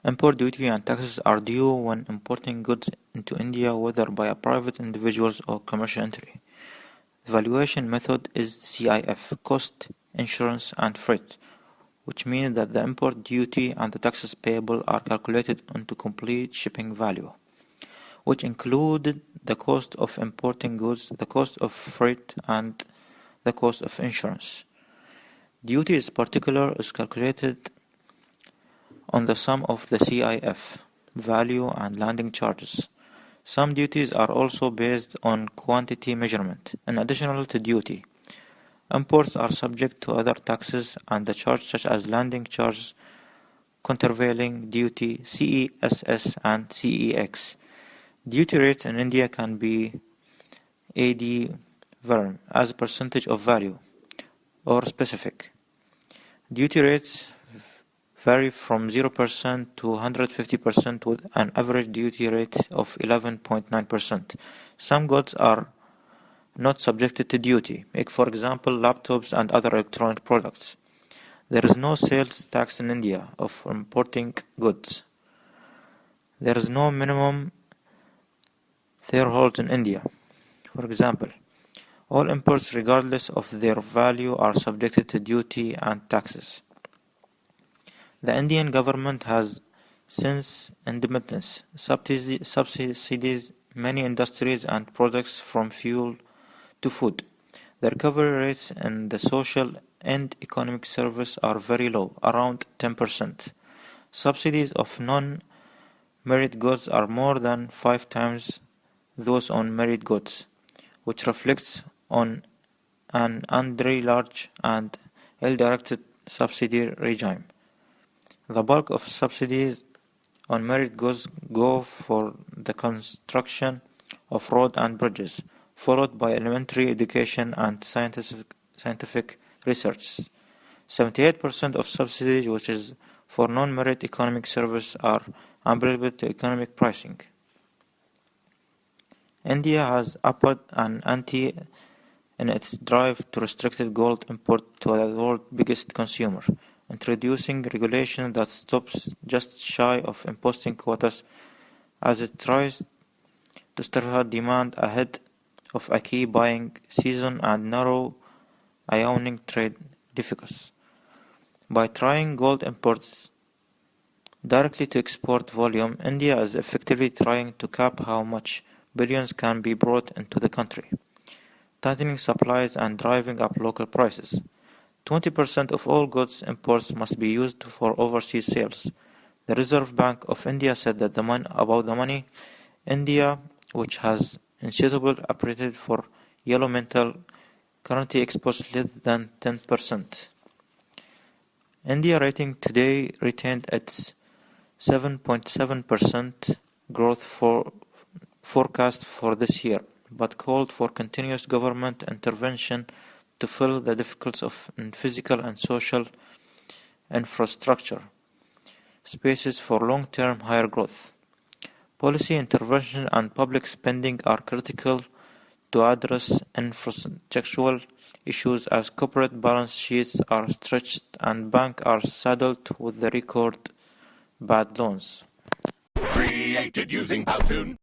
Import duty and taxes are due when importing goods into India, whether by a private individuals or commercial entity. The valuation method is CIF, cost, insurance, and freight, which means that the import duty and the taxes payable are calculated into complete shipping value, which included the cost of importing goods, the cost of freight, and the cost of insurance. Duty is calculated on the sum of the CIF value and landing charges. Some duties are also based on quantity measurement. In addition to duty, imports are subject to other taxes and the charge such as landing charge, countervailing duty, CESS, and CEX. Duty rates in India can be AD VERM as a percentage of value or specific. Duty rates vary from 0% to 150% with an average duty rate of 11.9%. Some goods are not subjected to duty, like for example laptops and other electronic products. There is no sales tax in India of importing goods. There is no minimum threshold in India. For example, all imports regardless of their value are subjected to duty and taxes. The Indian government has, since independence, subsidized many industries and products from fuel to food. The recovery rates in the social and economic service are very low, around 10%. Subsidies of non-merit goods are more than 5 times those on merit goods, which reflects on an under large and ill-directed subsidy regime. The bulk of subsidies on merit goods go for the construction of roads and bridges, followed by elementary education and scientific research. 78% of subsidies, which is for non-merit economic service, are available to economic pricing. India has upped an ante in its drive to restrict gold import to the world's biggest consumer, introducing regulation that stops just shy of imposing quotas as it tries to stir demand ahead of a key buying season and narrow ironing trade deficits. By trying gold imports directly to export volume, India is effectively trying to cap how much billions can be brought into the country, tightening supplies and driving up local prices. 20% of all goods imports must be used for overseas sales. The Reserve Bank of India said that the money India, which has insatiable appetite for yellow metal, currently exports less than 10%. India rating today retained its 7.7% growth forecast for this year, but called for continuous government intervention to fill the difficulties in physical and social infrastructure spaces for long-term higher growth. Policy intervention and public spending are critical to address infrastructural issues as corporate balance sheets are stretched and banks are saddled with the record bad loans. Created using Powtoon.